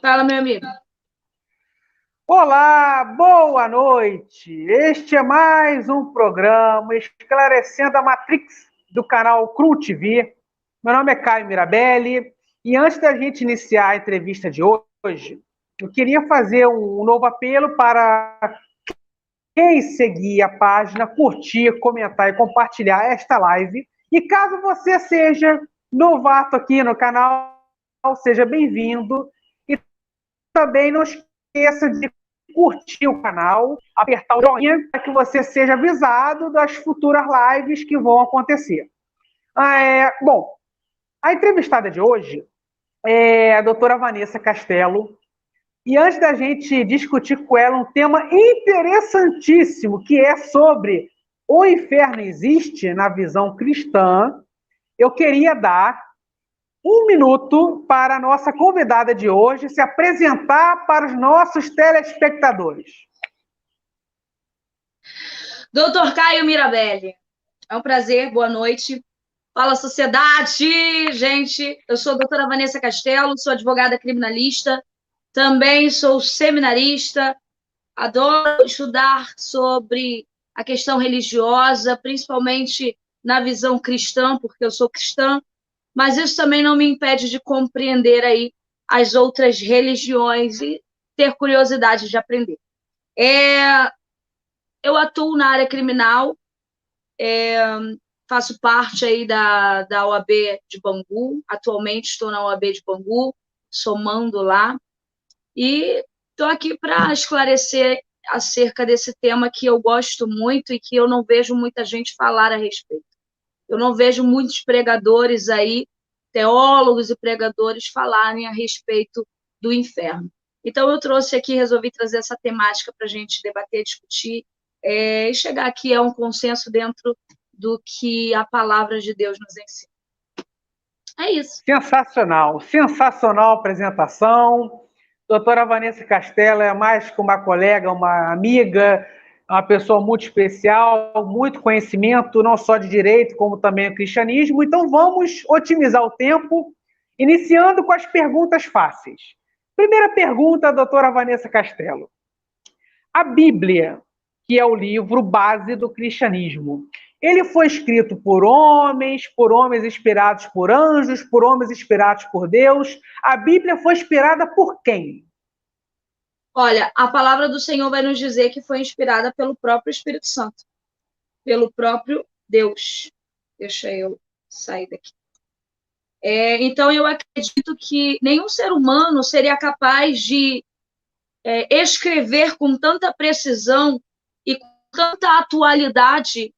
Fala, meu amigo. Olá, boa noite. Este é mais um programa esclarecendo a Matrix do canal Cru TV. Meu nome é Caio Mirabelli e antes da gente iniciar a entrevista de hoje, eu queria fazer um novo apelo para quem seguir a página, curtir, comentar e compartilhar esta live. E caso você seja novato aqui no canal, seja bem-vindo. E também não esqueça de curtir o canal, apertar o joinha para que você seja avisado das futuras lives que vão acontecer. Bom, a entrevistada de hoje é a doutora Vanessa Castelo. E antes da gente discutir com ela um tema interessantíssimo, que é sobre o inferno existe na visão cristã, eu queria dar um minuto para a nossa convidada de hoje se apresentar para os nossos telespectadores. Doutor Caio Mirabelli, é um prazer, boa noite. Fala, sociedade, gente. Eu sou a doutora Vanessa Castelo, sou advogada criminalista, também sou seminarista, adoro estudar sobre a questão religiosa, principalmente na visão cristã, porque eu sou cristã, mas isso também não me impede de compreender aí as outras religiões e ter curiosidade de aprender. Eu atuo na área criminal, faço parte aí da OAB de Bangu, atualmente estou na OAB de Bangu, somando lá, e estou aqui para esclarecer acerca desse tema que eu gosto muito e que eu não vejo muita gente falar a respeito. Eu não vejo muitos pregadores aí, teólogos e pregadores falarem a respeito do inferno. Então, eu trouxe aqui, resolvi trazer essa temática para a gente debater, discutir, e chegar aqui a um consenso dentro do que a palavra de Deus nos ensina. É isso. Sensacional, sensacional apresentação. Doutora Vanessa Castelo é mais que uma colega, uma amiga, uma pessoa muito especial, muito conhecimento, não só de direito, como também do cristianismo. Então vamos otimizar o tempo, iniciando com as perguntas fáceis. Primeira pergunta, doutora Vanessa Castelo. A Bíblia, que é o livro base do cristianismo, ele foi escrito por homens inspirados por anjos, por homens inspirados por Deus. A Bíblia foi inspirada por quem? Olha, a palavra do Senhor vai nos dizer que foi inspirada pelo próprio Espírito Santo, pelo próprio Deus. Deixa eu sair daqui. Então, eu acredito que nenhum ser humano seria capaz de escrever com tanta precisão e com tanta atualidade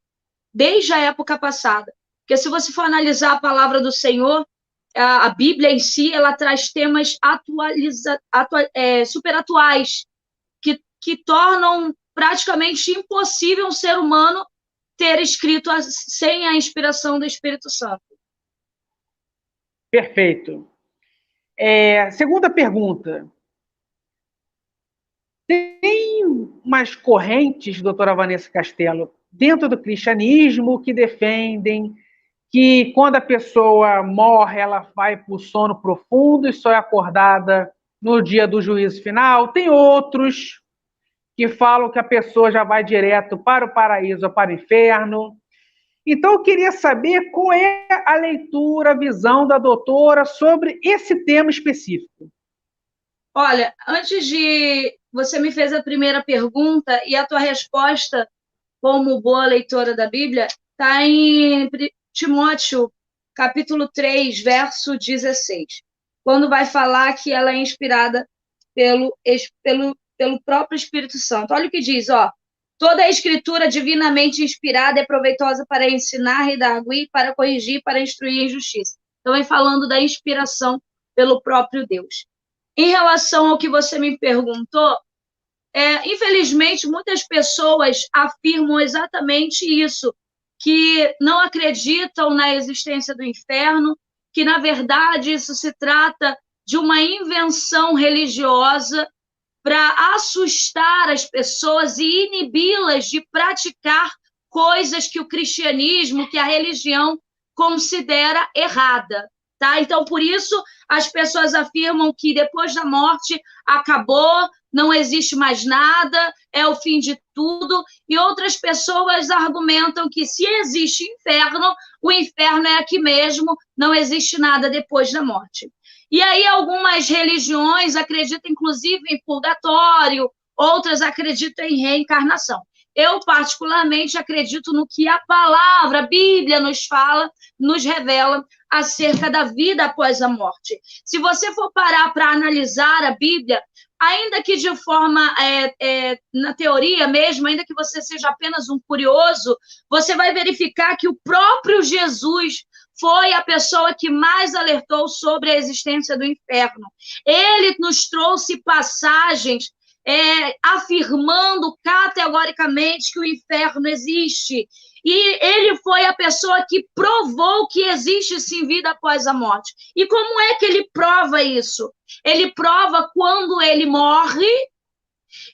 desde a época passada. Porque se você for analisar a palavra do Senhor, a Bíblia em si, ela traz temas super atuais, que tornam praticamente impossível um ser humano ter escrito sem a inspiração do Espírito Santo. Perfeito. Segunda pergunta. Tem umas correntes, doutora Vanessa Castelo, dentro do cristianismo que defendem que quando a pessoa morre, ela vai para o sono profundo e só é acordada no dia do juízo final. Tem outros que falam que a pessoa já vai direto para o paraíso ou para o inferno. Então, eu queria saber qual é a leitura, a visão da doutora sobre esse tema específico. Olha, antes de... Você me fez a primeira pergunta e a tua resposta, como boa leitora da Bíblia, está em Timóteo, capítulo 3, verso 16, quando vai falar que ela é inspirada pelo próprio Espírito Santo. Olha o que diz, ó. Toda a escritura divinamente inspirada é proveitosa para ensinar, redarguir, para corrigir, para instruir em justiça. Então, vem falando da inspiração pelo próprio Deus. Em relação ao que você me perguntou, infelizmente, muitas pessoas afirmam exatamente isso, que não acreditam na existência do inferno, que, na verdade, isso se trata de uma invenção religiosa para assustar as pessoas e inibi-las de praticar coisas que o cristianismo, que a religião considera errada. Tá? Então, por isso, as pessoas afirmam que depois da morte acabou, não existe mais nada, é o fim de tudo, e outras pessoas argumentam que se existe inferno, o inferno é aqui mesmo, não existe nada depois da morte. E aí algumas religiões acreditam, inclusive, em purgatório, outras acreditam em reencarnação. Eu, particularmente, acredito no que a palavra, a Bíblia nos fala, nos revela acerca da vida após a morte. Se você for parar para analisar a Bíblia, ainda que de forma, na teoria mesmo, ainda que você seja apenas um curioso, você vai verificar que o próprio Jesus foi a pessoa que mais alertou sobre a existência do inferno. Ele nos trouxe passagens afirmando categoricamente que o inferno existe. E ele foi a pessoa que provou que existe sim vida após a morte. E como é que ele prova isso? Ele prova quando ele morre,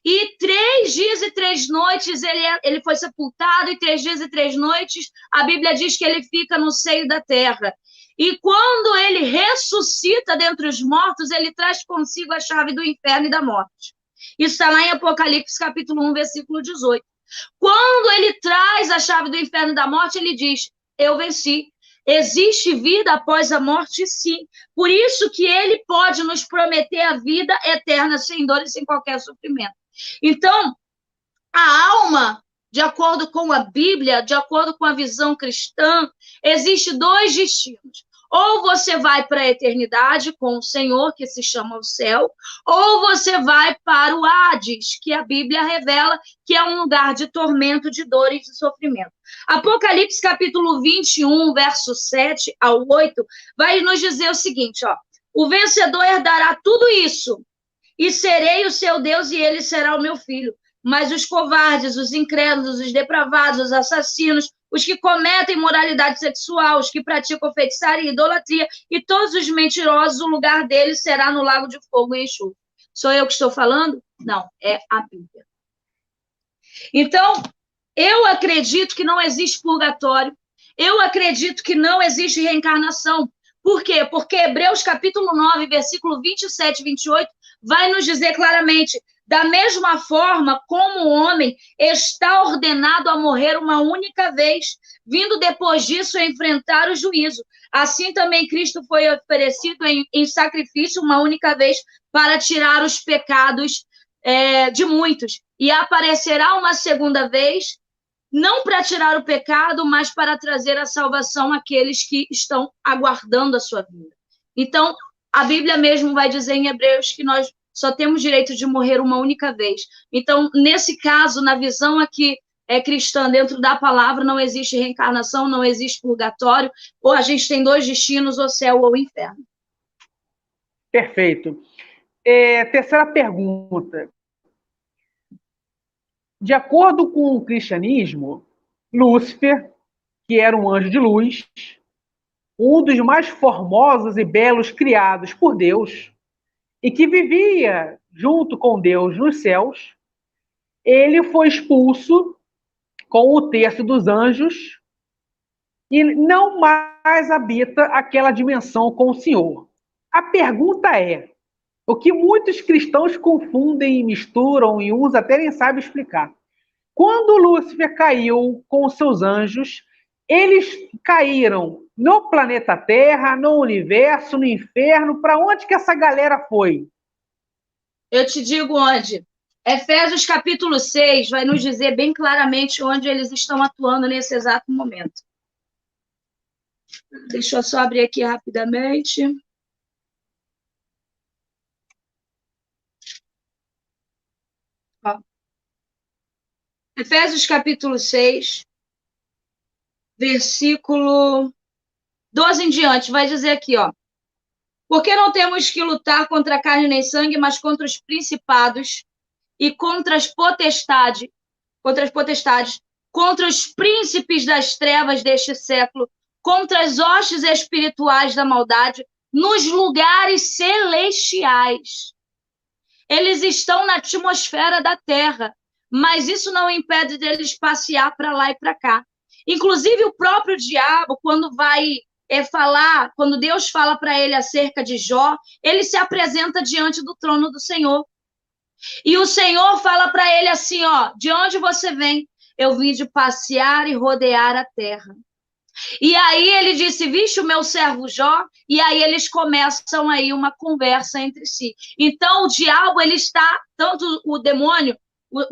e 3 dias e 3 noites ele foi sepultado, e 3 dias e 3 noites a Bíblia diz que ele fica no seio da terra. E quando ele ressuscita dentre os mortos, ele traz consigo a chave do inferno e da morte. Isso está lá em Apocalipse, capítulo 1, versículo 18. Quando ele traz a chave do inferno e da morte, ele diz, eu venci. Existe vida após a morte, sim. Por isso que ele pode nos prometer a vida eterna, sem dor e sem qualquer sofrimento. Então, a alma, de acordo com a Bíblia, de acordo com a visão cristã, existe 2 destinos. Ou você vai para a eternidade com o Senhor, que se chama o céu, ou você vai para o Hades, que a Bíblia revela que é um lugar de tormento, de dor e de sofrimento. Apocalipse, capítulo 21, verso 7 ao 8, vai nos dizer o seguinte, ó, o vencedor herdará tudo isso, e serei o seu Deus, e ele será o meu filho. Mas os covardes, os incrédulos, os depravados, os assassinos, os que cometem imoralidade sexual, os que praticam feitiçaria e idolatria, e todos os mentirosos, o lugar deles será no lago de fogo e enxofre. Sou eu que estou falando? Não, é a Bíblia. Então, eu acredito que não existe purgatório, eu acredito que não existe reencarnação. Por quê? Porque Hebreus capítulo 9, versículo 27 e 28, vai nos dizer claramente, da mesma forma como o homem está ordenado a morrer uma única vez, vindo depois disso a enfrentar o juízo. Assim também Cristo foi oferecido em sacrifício uma única vez para tirar os pecados de muitos. E aparecerá uma segunda vez, não para tirar o pecado, mas para trazer a salvação àqueles que estão aguardando a sua vinda. Então, a Bíblia mesmo vai dizer em Hebreus que nós só temos direito de morrer uma única vez. Então, nesse caso, na visão aqui cristã, dentro da palavra, não existe reencarnação, não existe purgatório, ou a gente tem 2 destinos, o céu ou o inferno. Perfeito. Terceira pergunta. De acordo com o cristianismo, Lúcifer, que era um anjo de luz, um dos mais formosos e belos criados por Deus, e que vivia junto com Deus nos céus, ele foi expulso com o terço dos anjos e não mais habita aquela dimensão com o Senhor. A pergunta é, o que muitos cristãos confundem e misturam, e uns até nem sabem explicar. Quando Lúcifer caiu com os seus anjos, eles caíram no planeta Terra, no universo, no inferno. Para onde que essa galera foi? Eu te digo onde. Efésios capítulo 6 vai nos dizer bem claramente onde eles estão atuando nesse exato momento. Deixa eu só abrir aqui rapidamente. Ó. Efésios capítulo 6, versículo 12 em diante, vai dizer aqui, ó. Porque não temos que lutar contra carne nem sangue, mas contra os principados e contra as potestades, contra os príncipes das trevas deste século, contra as hostes espirituais da maldade nos lugares celestiais. Eles estão na atmosfera da Terra, mas isso não impede deles passear para lá e para cá. Inclusive, o próprio diabo, quando vai falar, quando Deus fala para ele acerca de Jó, ele se apresenta diante do trono do Senhor. E o Senhor fala para ele assim, ó, de onde você vem? Eu vim de passear e rodear a terra. E aí ele disse, viste o meu servo Jó? E aí eles começam aí uma conversa entre si. Então o diabo, ele está, tanto o demônio,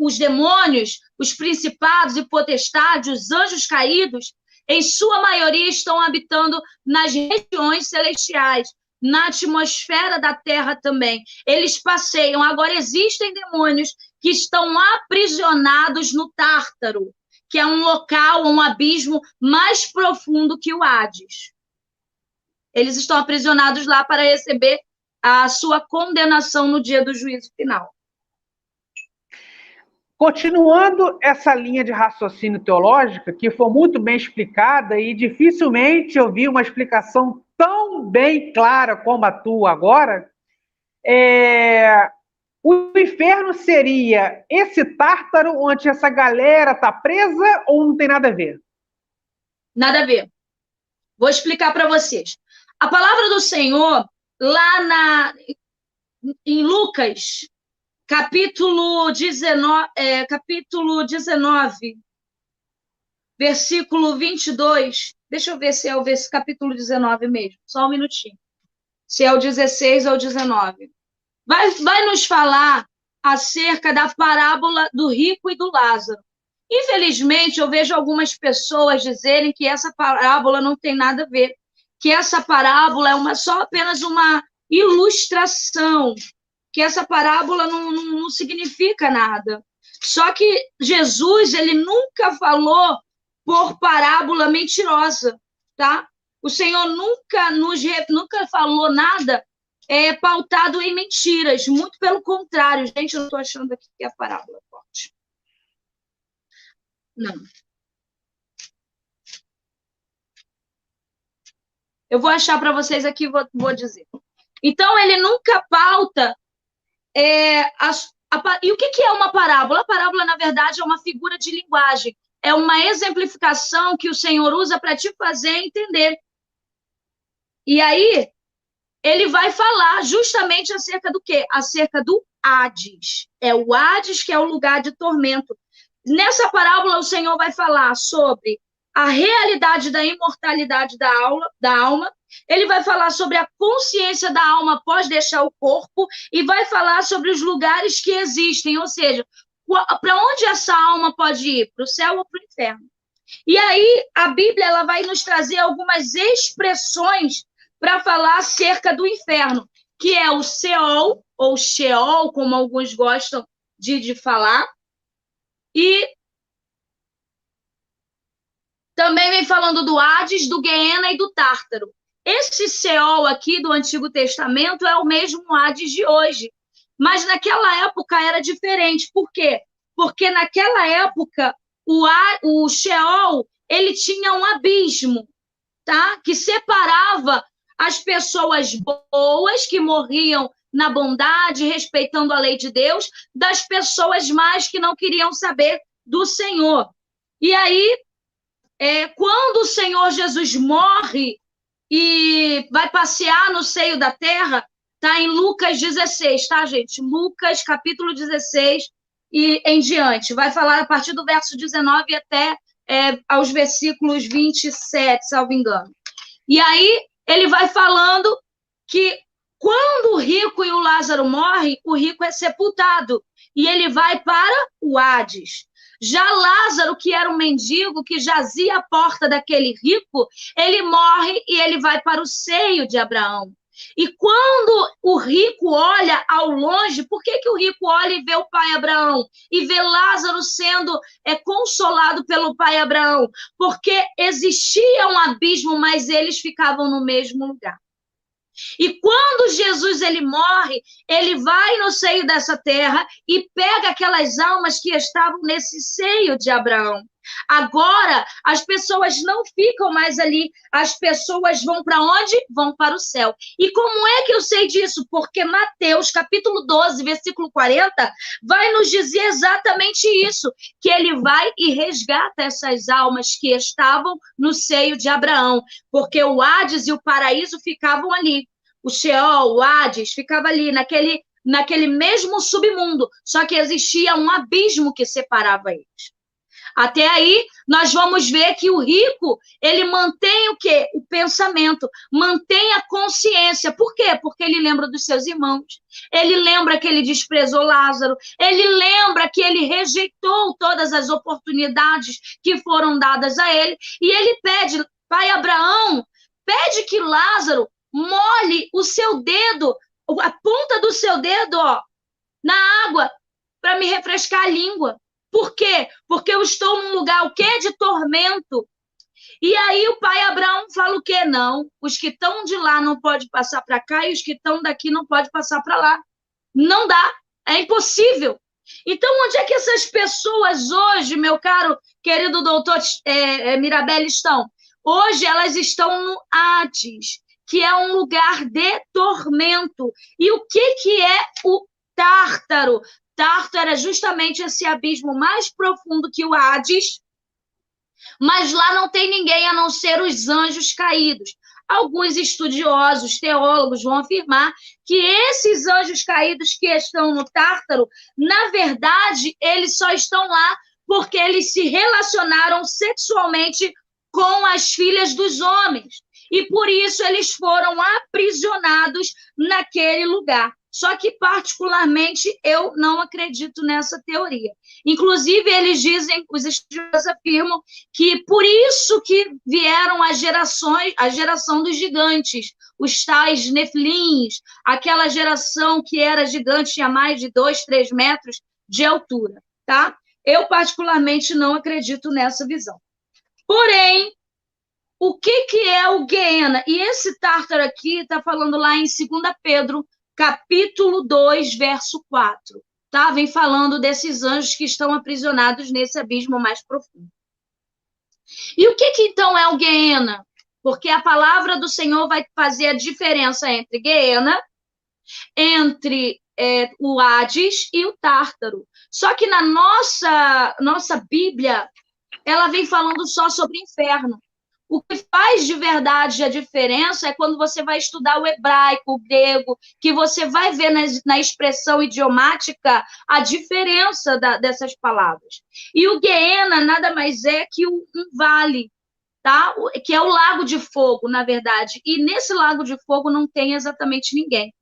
os demônios, os principados e potestades, os anjos caídos, em sua maioria estão habitando nas regiões celestiais, na atmosfera da terra também. Eles passeiam. Agora existem demônios que estão aprisionados no Tártaro, que é um local, um abismo mais profundo que o Hades. Eles estão aprisionados lá para receber a sua condenação no dia do juízo final. Continuando essa linha de raciocínio teológica, que foi muito bem explicada e dificilmente eu vi uma explicação tão bem clara como a tua agora, o inferno seria esse Tártaro onde essa galera está presa ou não tem nada a ver? Nada a ver. Vou explicar para vocês. A palavra do Senhor, lá em Lucas, capítulo 19, versículo 22. Deixa eu ver se é o capítulo 19 mesmo. Só um minutinho. Se é o 16 ou o 19. Vai nos falar acerca da parábola do rico e do Lázaro. Infelizmente, eu vejo algumas pessoas dizerem que essa parábola não tem nada a ver, que essa parábola é só apenas uma ilustração, que essa parábola não significa nada. Só que Jesus, ele nunca falou por parábola mentirosa, tá? O Senhor nunca falou nada pautado em mentiras, muito pelo contrário. Gente, eu não estou achando aqui que é a parábola forte. Não. Eu vou achar para vocês aqui, vou dizer. Então, ele nunca pauta... E o que é uma parábola? A parábola, na verdade, é uma figura de linguagem. É uma exemplificação que o Senhor usa para te fazer entender. E aí, ele vai falar justamente acerca do quê? Acerca do Hades. É o Hades que é o lugar de tormento. Nessa parábola, o Senhor vai falar sobre a realidade da imortalidade da alma. Ele vai falar sobre a consciência da alma após deixar o corpo e vai falar sobre os lugares que existem, ou seja, para onde essa alma pode ir? Para o céu ou para o inferno? E aí, a Bíblia ela vai nos trazer algumas expressões para falar acerca do inferno, que é o Seol, ou Sheol, como alguns gostam de falar, e também vem falando do Hades, do Guiena e do Tártaro. Esse Seol aqui do Antigo Testamento é o mesmo Hades de hoje, mas naquela época era diferente. Por quê? Porque naquela época o Sheol ele tinha um abismo, tá? Que separava as pessoas boas que morriam na bondade, respeitando a lei de Deus, das pessoas más que não queriam saber do Senhor. E aí, quando o Senhor Jesus morre e vai passear no seio da terra, tá em Lucas 16, tá, gente? Lucas, capítulo 16 e em diante. Vai falar a partir do verso 19 até aos versículos 27, salvo engano. E aí, ele vai falando que quando o rico e o Lázaro morrem, o rico é sepultado e ele vai para o Hades. Já Lázaro, que era um mendigo que jazia à porta daquele rico, ele morre e ele vai para o seio de Abraão. E quando o rico olha ao longe, por que o rico olha e vê o pai Abraão? E vê Lázaro sendo consolado pelo pai Abraão? Porque existia um abismo, mas eles ficavam no mesmo lugar. E quando Jesus ele morre, ele vai no seio dessa terra e pega aquelas almas que estavam nesse seio de Abraão. Agora, as pessoas não ficam mais ali, as pessoas vão para onde? Vão para o céu. E como é que eu sei disso? Porque Mateus, capítulo 12, versículo 40, vai nos dizer exatamente isso, que ele vai e resgata essas almas que estavam no seio de Abraão, porque o Hades e o paraíso ficavam ali. O Sheol, o Hades, ficava ali, naquele mesmo submundo, só que existia um abismo que separava eles. Até aí, nós vamos ver que o rico, ele mantém o quê? O pensamento, mantém a consciência. Por quê? Porque ele lembra dos seus irmãos, ele lembra que ele desprezou Lázaro, ele lembra que ele rejeitou todas as oportunidades que foram dadas a ele, e ele pede, pai Abraão, pede que Lázaro molhe o seu dedo, a ponta do seu dedo, ó, na água, para me refrescar a língua. Por quê? Porque eu estou num lugar, o quê? De tormento. E aí o pai Abraão fala o quê? Não, os que estão de lá não podem passar para cá e os que estão daqui não podem passar para lá. Não dá, é impossível. Então, onde é que essas pessoas hoje, meu caro, querido doutor Mirabelli, estão? Hoje elas estão no Hades, que é um lugar de tormento. E o que é o Tártaro? Tártaro é justamente esse abismo mais profundo que o Hades, mas lá não tem ninguém a não ser os anjos caídos. Alguns estudiosos, teólogos vão afirmar que esses anjos caídos que estão no Tártaro, na verdade, eles só estão lá porque eles se relacionaram sexualmente com as filhas dos homens. E por isso eles foram aprisionados naquele lugar. Só que, particularmente, eu não acredito nessa teoria. Inclusive, eles dizem, os estudiosos afirmam, que por isso que vieram a geração dos gigantes, os tais nefilins, aquela geração que era gigante, tinha mais de 2, 3 metros de altura, tá? Eu, particularmente, não acredito nessa visão. Porém, o que é o Guiena? E esse Tártaro aqui está falando lá em 2 Pedro, capítulo 2, verso 4. Tá? Vem falando desses anjos que estão aprisionados nesse abismo mais profundo. E o que então é o Guiena? Porque a palavra do Senhor vai fazer a diferença entre Guiena, entre o Hades e o Tártaro. Só que na nossa Bíblia, ela vem falando só sobre inferno. O que faz de verdade a diferença é quando você vai estudar o hebraico, o grego, que você vai ver na expressão idiomática a diferença dessas palavras. E o Guiena nada mais é que um vale, tá? Que é o lago de fogo, na verdade. E nesse lago de fogo não tem exatamente ninguém.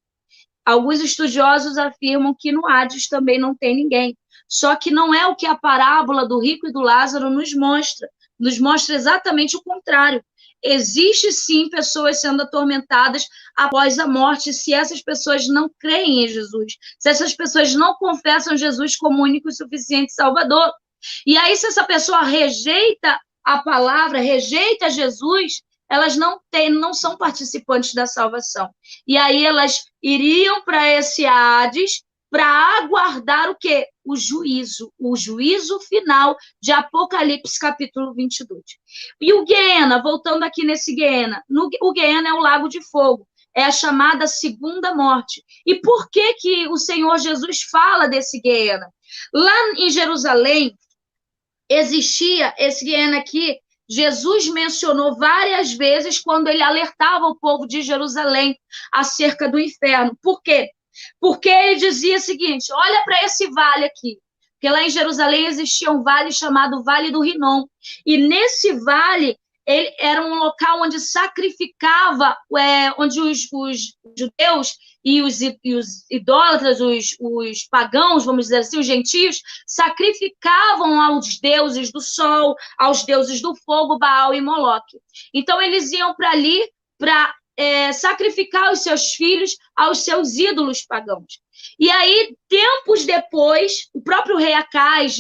Alguns estudiosos afirmam que no Hades também não tem ninguém. Só que não é o que a parábola do rico e do Lázaro nos mostra. Nos mostra exatamente o contrário. Existe, sim, pessoas sendo atormentadas após a morte, se essas pessoas não creem em Jesus, se essas pessoas não confessam Jesus como único e suficiente Salvador. E aí, se essa pessoa rejeita a palavra, rejeita Jesus, elas não são participantes da salvação. E aí elas iriam para esse Hades para aguardar o quê? O juízo final de Apocalipse, capítulo 22. E o Guiena, voltando aqui nesse Guiena, o Guiena é o lago de fogo, é a chamada segunda morte. E por que o Senhor Jesus fala desse Guiena? Lá em Jerusalém, existia esse Guiena aqui, Jesus mencionou várias vezes quando ele alertava o povo de Jerusalém acerca do inferno. Por quê? Porque ele dizia o seguinte, olha para esse vale aqui, porque lá em Jerusalém existia um vale chamado Vale do Rinom, e nesse vale ele era um local onde sacrificava, onde os judeus e os idólatras, os pagãos, vamos dizer assim, os gentios, sacrificavam aos deuses do sol, aos deuses do fogo, Baal e Moloque. Então eles iam para ali para sacrificar os seus filhos aos seus ídolos pagãos. E aí, tempos depois, o próprio rei Acais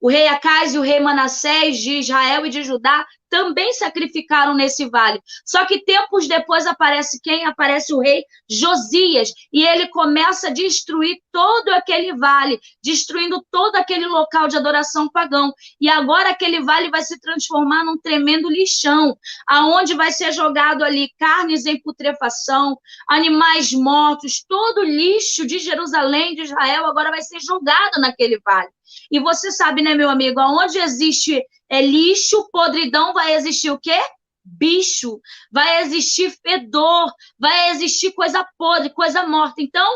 o rei Acais e o rei Manassés de Israel e de Judá também sacrificaram nesse vale. Só que tempos depois aparece quem? Aparece o rei Josias, e ele começa a destruir todo aquele vale, destruindo todo aquele local de adoração pagão. E agora aquele vale vai se transformar num tremendo lixão, aonde vai ser jogado ali carnes em putrefação, animais mortos, todo o lixo de Jerusalém, de Israel, agora vai ser jogado naquele vale. E você sabe, né, meu amigo, aonde existe lixo, podridão, vai existir o quê? Bicho, vai existir fedor, vai existir coisa podre, coisa morta. Então,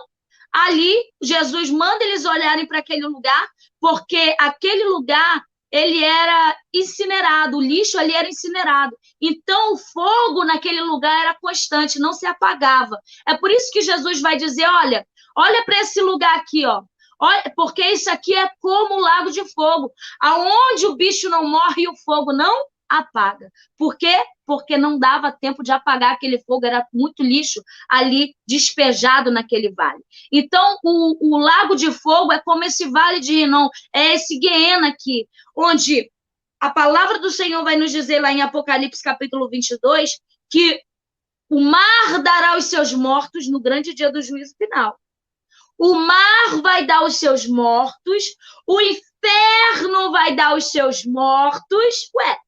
ali, Jesus manda eles olharem para aquele lugar, porque aquele lugar, ele era incinerado, o lixo ali era incinerado. Então, o fogo naquele lugar era constante, não se apagava. É por isso que Jesus vai dizer, olha para esse lugar aqui, ó. Olha, porque isso aqui é como o lago de fogo, aonde o bicho não morre e o fogo não apaga. Por quê? Porque não dava tempo de apagar aquele fogo, era muito lixo ali despejado naquele vale. Então, o lago de fogo é como esse vale de Rinom, é esse Guiena aqui, onde a palavra do Senhor vai nos dizer lá em Apocalipse capítulo 22, que o mar dará os seus mortos no grande dia do juízo final. O mar vai dar os seus mortos, o inferno vai dar os seus mortos. Ué,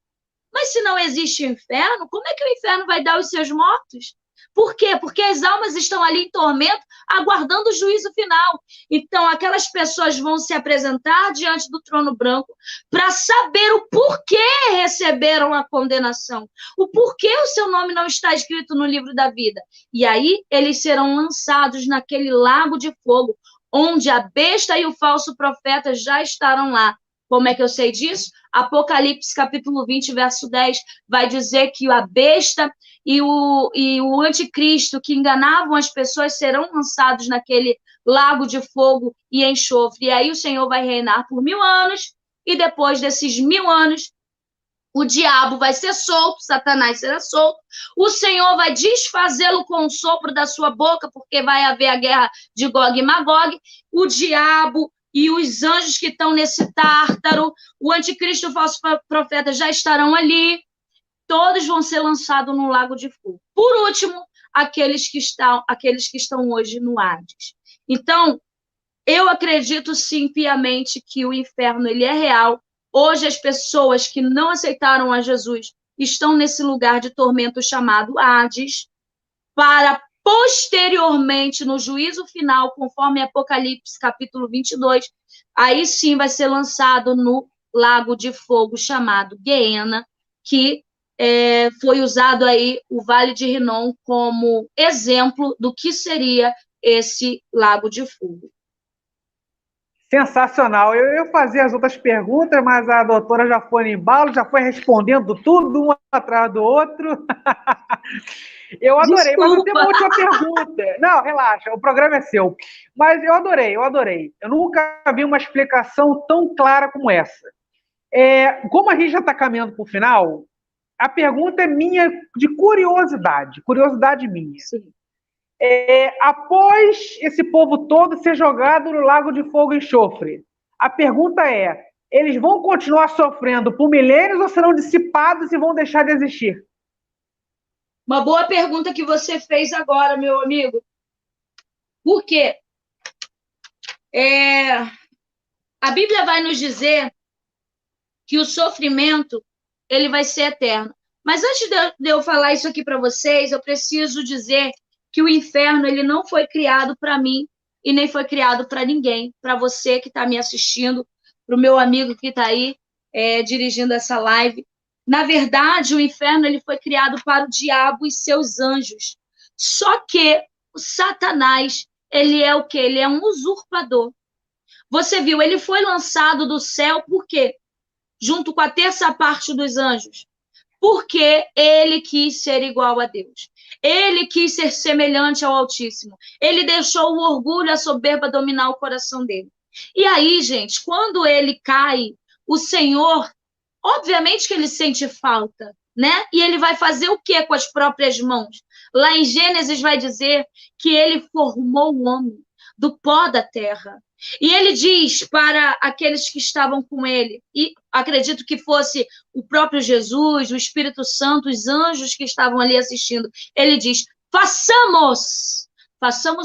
mas se não existe inferno, como é que o inferno vai dar os seus mortos? Por quê? Porque as almas estão ali em tormento, aguardando o juízo final. Então, aquelas pessoas vão se apresentar diante do trono branco para saber o porquê receberam a condenação, o porquê o seu nome não está escrito no livro da vida. E aí, eles serão lançados naquele lago de fogo, onde a besta e o falso profeta já estarão lá. Como é que eu sei disso? Apocalipse, capítulo 20, verso 10, vai dizer que a besta e o anticristo que enganavam as pessoas serão lançados naquele lago de fogo e enxofre. E aí o Senhor vai reinar por 1000 anos, e depois desses 1000 anos, o diabo vai ser solto, Satanás será solto, o Senhor vai desfazê-lo com o sopro da sua boca, porque vai haver a guerra de Gog e Magog, o diabo e os anjos que estão nesse tártaro, o anticristo e o falso profeta já estarão ali, todos vão ser lançados no lago de fogo. Por último, aqueles que estão hoje no Hades. Então, eu acredito sim piamente que o inferno ele é real. Hoje as pessoas que não aceitaram a Jesus estão nesse lugar de tormento chamado Hades, para posteriormente, no juízo final, conforme Apocalipse capítulo 22, aí sim vai ser lançado no lago de fogo chamado Guiena, que foi usado aí o Vale de Rinom como exemplo do que seria esse lago de fogo. Sensacional. Eu ia fazer as outras perguntas, mas a doutora já foi no embalo, já foi respondendo tudo, um atrás do outro. Eu adorei, Desculpa. mas eu tenho uma última pergunta. Não, relaxa, o programa é seu. Mas eu adorei. Eu nunca vi uma explicação tão clara como essa. Como a gente já está caminhando para o final, a pergunta é minha de curiosidade minha. Sim. Após esse povo todo ser jogado no lago de fogo e enxofre, a pergunta é, eles vão continuar sofrendo por milênios ou serão dissipados e vão deixar de existir? Uma boa pergunta que você fez agora, meu amigo. Por quê? A Bíblia vai nos dizer que o sofrimento ele vai ser eterno. Mas antes de eu falar isso aqui para vocês, eu preciso dizer que o inferno ele não foi criado para mim e nem foi criado para ninguém. Para você que está me assistindo, para o meu amigo que está aí dirigindo essa live. Na verdade, o inferno ele foi criado para o diabo e seus anjos. Só que o Satanás, ele é o quê? Ele é um usurpador. Você viu, ele foi lançado do céu por quê? Junto com a terça parte dos anjos. Porque ele quis ser igual a Deus. Ele quis ser semelhante ao Altíssimo. Ele deixou o orgulho, a soberba dominar o coração dele. E aí, gente, quando ele cai, o Senhor, obviamente que ele sente falta, né? E ele vai fazer o quê com as próprias mãos? Lá em Gênesis vai dizer que ele formou o homem do pó da terra. E ele diz para aqueles que estavam com ele, e acredito que fosse o próprio Jesus, o Espírito Santo, os anjos que estavam ali assistindo, ele diz: façamos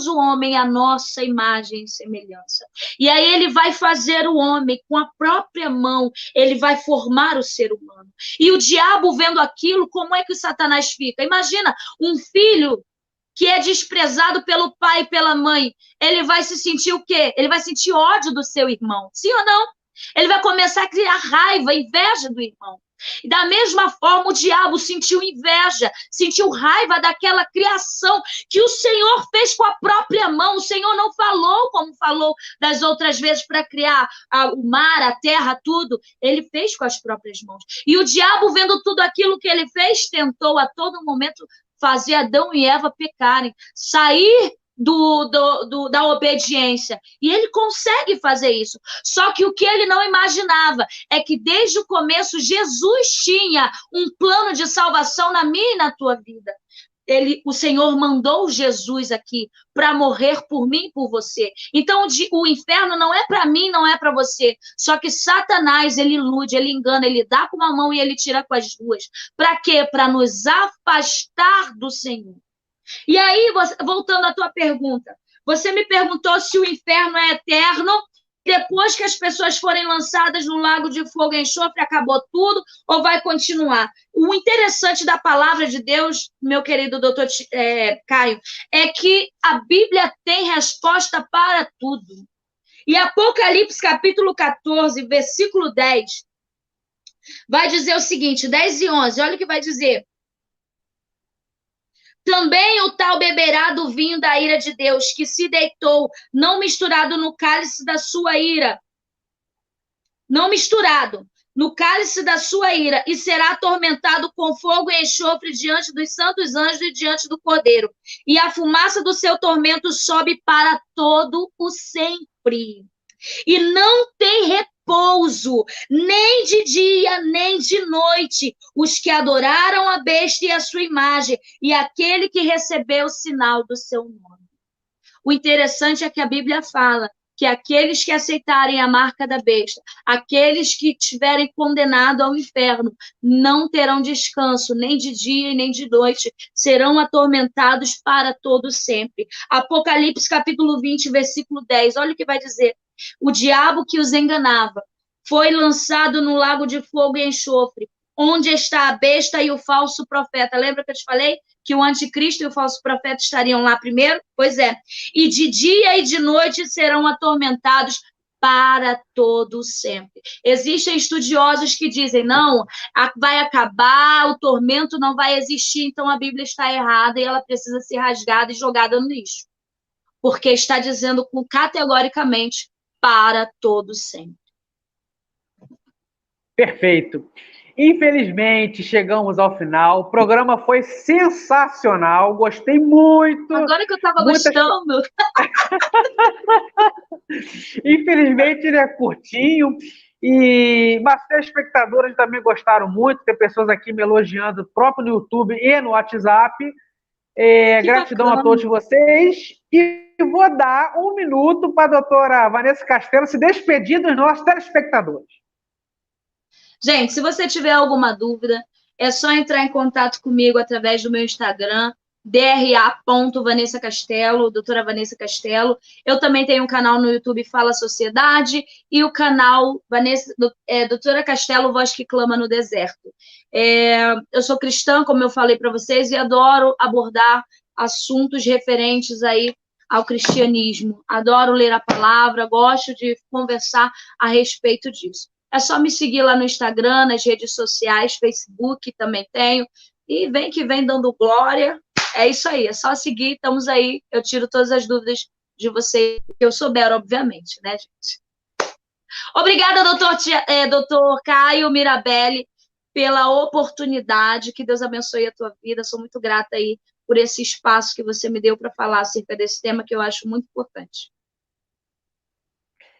o homem à nossa imagem e semelhança. E aí ele vai fazer o homem com a própria mão, ele vai formar o ser humano. E o diabo vendo aquilo, como é que o Satanás fica? Imagina um filho que é desprezado pelo pai e pela mãe, ele vai se sentir o quê? Ele vai sentir ódio do seu irmão, sim ou não? Ele vai começar a criar raiva, inveja do irmão. E da mesma forma, o diabo sentiu inveja, sentiu raiva daquela criação que o Senhor fez com a própria mão. O Senhor não falou como falou das outras vezes para criar o mar, a terra, tudo. Ele fez com as próprias mãos. E o diabo, vendo tudo aquilo que ele fez, tentou a todo momento fazer Adão e Eva pecarem, sair da obediência. E ele consegue fazer isso. Só que o que ele não imaginava é que desde o começo Jesus tinha um plano de salvação na minha e na tua vida. O Senhor mandou Jesus aqui para morrer por mim e por você. Então, o inferno não é para mim, não é para você. Só que Satanás, ele ilude, ele engana, ele dá com uma mão e ele tira com as duas. Para quê? Para nos afastar do Senhor. E aí, voltando à tua pergunta, você me perguntou se o inferno é eterno. Depois que as pessoas forem lançadas no lago de fogo e enxofre, acabou tudo ou vai continuar? O interessante da palavra de Deus, meu querido doutor Caio, é que a Bíblia tem resposta para tudo. E Apocalipse capítulo 14, versículo 10, vai dizer o seguinte, 10 e 11, olha o que vai dizer. Também o tal beberá do vinho da ira de Deus, que se deitou, não misturado no cálice da sua ira. Não misturado no cálice da sua ira, e será atormentado com fogo e enxofre diante dos santos anjos e diante do Cordeiro. E a fumaça do seu tormento sobe para todo o sempre. E não tem repouso, nem de dia, nem de noite, os que adoraram a besta e a sua imagem, e aquele que recebeu o sinal do seu nome. O interessante é que a Bíblia fala que aqueles que aceitarem a marca da besta, aqueles que estiverem condenados ao inferno, não terão descanso, nem de dia e nem de noite, serão atormentados para todo sempre. Apocalipse capítulo 20, versículo 10, olha o que vai dizer. O diabo que os enganava foi lançado no lago de fogo e enxofre, onde está a besta e o falso profeta. Lembra que eu te falei que o anticristo e o falso profeta estariam lá primeiro? Pois é. E de dia e de noite serão atormentados para todo sempre. Existem estudiosos que dizem, não, vai acabar, o tormento não vai existir, então a Bíblia está errada e ela precisa ser rasgada e jogada no lixo. Porque está dizendo categoricamente para todo sempre. Perfeito. Infelizmente, chegamos ao final. O programa foi sensacional. Gostei muito. Agora que eu estava gostando. Infelizmente, ele é curtinho. Mas as espectadoras também gostaram muito. Tem pessoas aqui me elogiando, próprio no YouTube e no WhatsApp. Gratidão bacana a todos vocês. E vou dar um minuto para a doutora Vanessa Castelo se despedir dos nossos telespectadores. Gente, se você tiver alguma dúvida, é só entrar em contato comigo através do meu Instagram, dra.vanessa.castelo, doutora Vanessa Castelo. Eu também tenho um canal no YouTube Fala Sociedade e o canal doutora Castelo, Voz que Clama no Deserto. Eu sou cristã, como eu falei para vocês, e adoro abordar assuntos referentes aí ao cristianismo. Adoro ler a palavra, gosto de conversar a respeito disso. É só me seguir lá no Instagram, nas redes sociais, Facebook também tenho. E vem que vem dando glória. É isso aí, é só seguir, estamos aí. Eu tiro todas as dúvidas de vocês, que eu souber, obviamente, né, gente? Obrigada, doutor Caio Mirabelli, pela oportunidade. Que Deus abençoe a tua vida. Sou muito grata aí por esse espaço que você me deu para falar acerca desse tema que eu acho muito importante.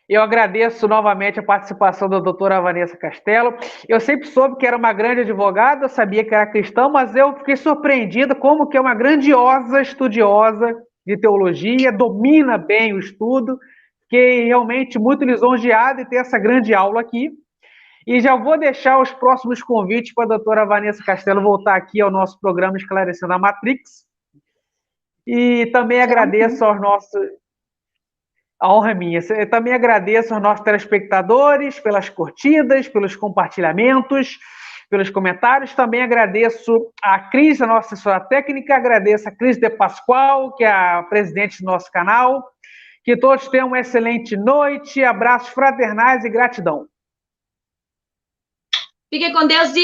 Eu agradeço novamente a participação da doutora Vanessa Castelo. Eu sempre soube que era uma grande advogada, eu sabia que era cristã, mas eu fiquei surpreendida como que é uma grandiosa estudiosa de teologia, domina bem o estudo. Fiquei realmente muito lisonjeado em ter essa grande aula aqui. E já vou deixar os próximos convites para a doutora Vanessa Castelo voltar aqui ao nosso programa Esclarecendo a Matrix. E também agradeço aos nossos... A honra é minha. Eu também agradeço aos nossos telespectadores pelas curtidas, pelos compartilhamentos, pelos comentários. Também agradeço a Cris, a nossa assessora técnica. Agradeço a Cris de Pascoal, que é a presidente do nosso canal. Que todos tenham uma excelente noite. Abraços fraternais e gratidão. Fiquem com Deus e